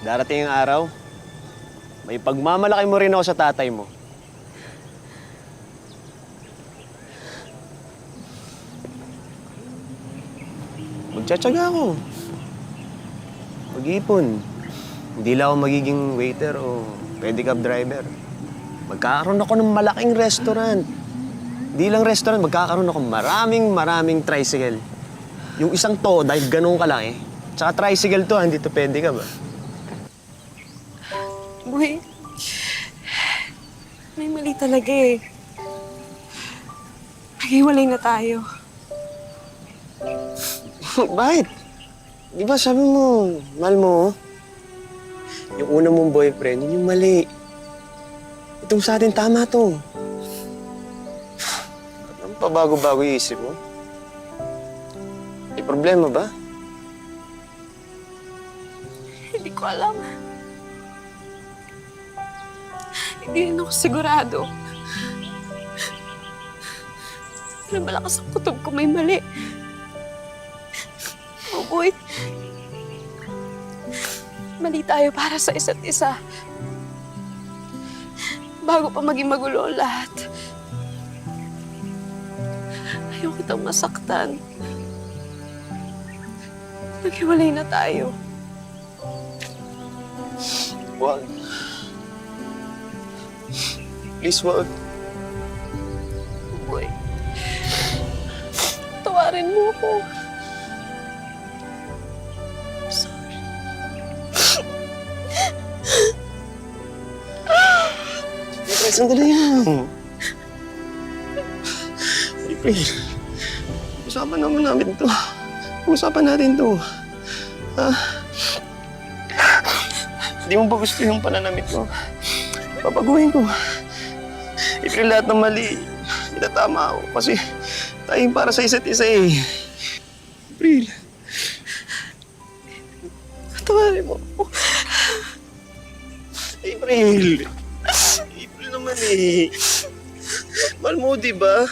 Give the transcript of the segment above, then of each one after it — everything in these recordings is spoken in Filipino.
Darating ang araw, may pagmamalaki mo rin ako sa tatay mo. Magtsatsaga ako. Mag-ipon. Hindi lang ako magiging waiter o pedicab driver. Magkakaroon ako ng malaking restaurant. Hindi lang restaurant, magkakaroon ako maraming tricycle. Yung isang to, dahil ganun kalaki. Tsaka tricycle to, hindi to pedicab. Boy, may mali talaga eh. Maghiwalay na tayo. Bakit? Di ba sabi mo, mahal mo, yung una mong boyfriend, yun yung mali. Itong sa atin, tama to. Ano pa bago-bago yung isip mo? May problema ba? Hindi ko alam. Hindi rin ako sigurado. Pero malakas ang kutob ko may mali. Oh boy. Mali tayo para sa isa't isa. Bago pa maging magulo ang lahat. Ayaw kitang masaktan. Maghiwalay na tayo. Wag. Please, wag. Boy. Tawarin mo ako. Sorry. April, sandali lang. April, usapan naman namin to. Usapan natin to. Ha? Hindi mo ba gusto yung pananamit ko? Papaguhin ko. April, lahat ng mali, itatama ako. Kasi tayo para sa isa't isa eh. April. Tawarin mo ako. April. April naman eh. Mahal mo, di ba?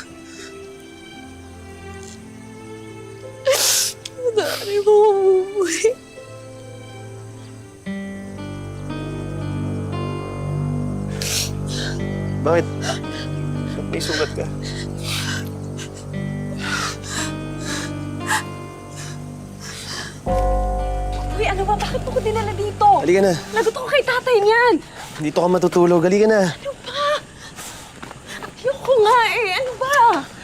Tawarin mo ako, boy. Bakit? May sugat ka? Uy, ano ba? Bakit mo ko dinala dito? Halika na. Lagot ako kay tatay niyan. Dito ka matutulog. Halika na. Ano ba? Ayoko nga eh. Ano ba?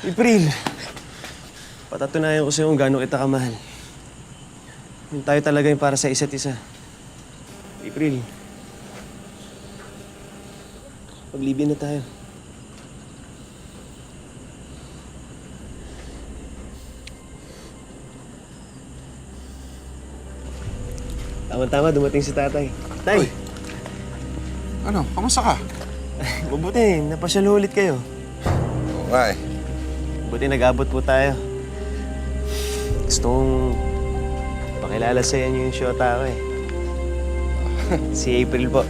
April. Patatunayan ko sa'yo kung gaano kita kamahal. Yung tayo talaga yung para sa isa't isa. April. Paglibin na tayo. Tama-tama, dumating si tatay. Tay! Uy. Ano? Kamusta ka? Mabuti, napasyal ulit kayo. Oo nga eh. Buti nag-abot po tayo. Gusto kong pakilala sa inyo yung shota ko eh. Si April po.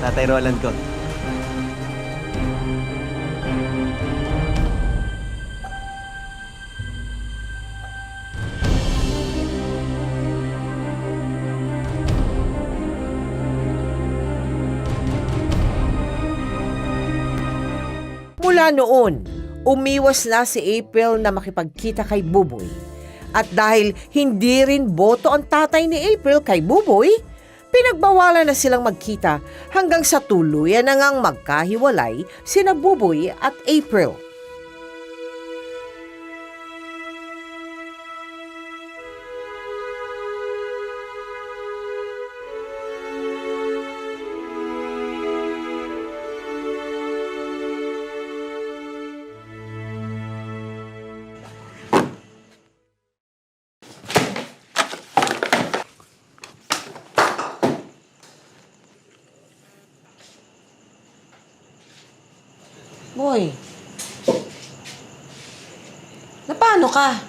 Tatay Roland ko. Mula noon, umiwas na si April na makipagkita kay Buboy. At dahil hindi rin boto ang tatay ni April kay Buboy, pinagbawalan na silang magkita hanggang sa tuluyan na ngang magkahiwalay sina Buboy at April. Boy, na paano ka?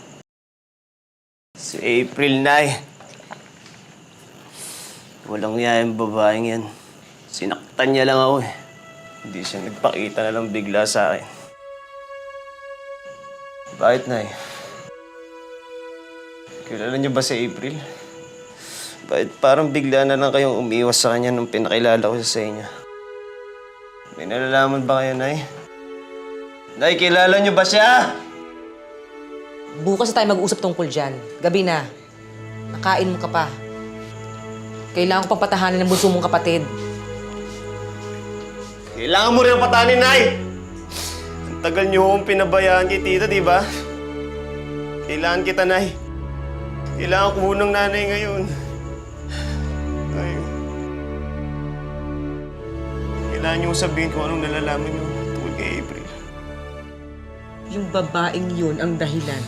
Si April, Nay. Walang iya yung babaeng yan. Sinaktan niya lang ako eh. Hindi siya nagpakita na lang bigla sa akin. Bakit, Nay? Kilala niyo ba si April? Bakit parang bigla na lang kayong umiwas sa kanya nung pinakilala ko sa inyo? May nalalaman ba kayo, Nay? Nay, kilala niyo ba siya? Bukas na tayo mag-usap tungkol dyan. Gabi na. Nakain mo ka pa. Kailangan ko pang patahanin ng bunso mong kapatid. Kailangan mo rin ang patanin, Nay! Ang tagal niyo akong pinabayaan kay Tita, di ba? Kailangan kita, Nay. Kailangan ko munang nanay ngayon. Nay. Kailangan niyo sabihin kung anong nalalaman niyo tungkol kay April. Yung babaeng yun ang dahilan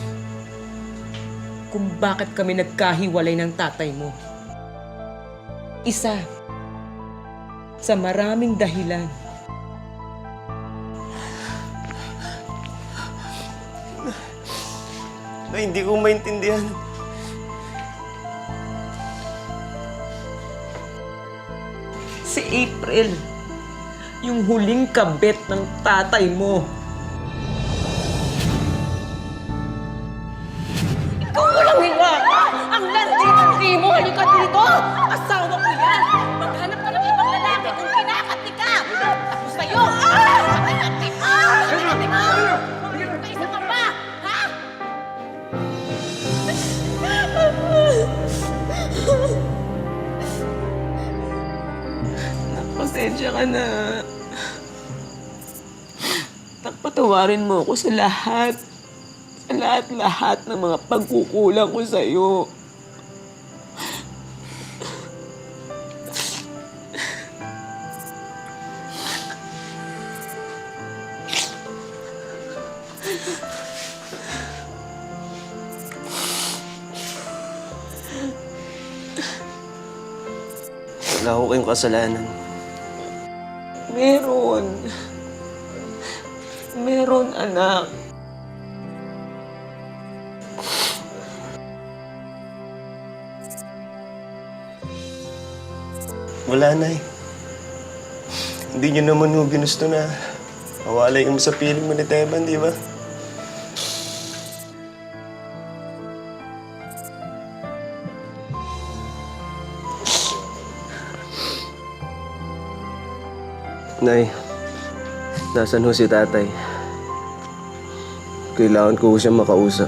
kung bakit kami nagkahiwalay ng tatay mo. Isa sa maraming dahilan. Nay, hindi ko maintindihan. Si April, yung huling kabit ng tatay mo. Ikaw walang hiya! Ang landi-landi mo! Halika dito! Asawa ko yan! Maghanap ka ng ibang lalaki kung kinakati ka! Tapos sa'yo! Kinakati ka! Kinakati ka! Isa ka pa! Ha? Pasensya ka na. Patawarin mo ako sa lahat. Sa lahat-lahat ng mga pagkukulang ko sa'yo. Wala ko kayong kasalanan. Meron. Meron, anak. Wala, Nay. Hindi niyo naman mo ginusto na mawalay mo sa piling mo ni Teban, di ba? Nay, nasan ho si tatay? Kailangan ko siya makausap.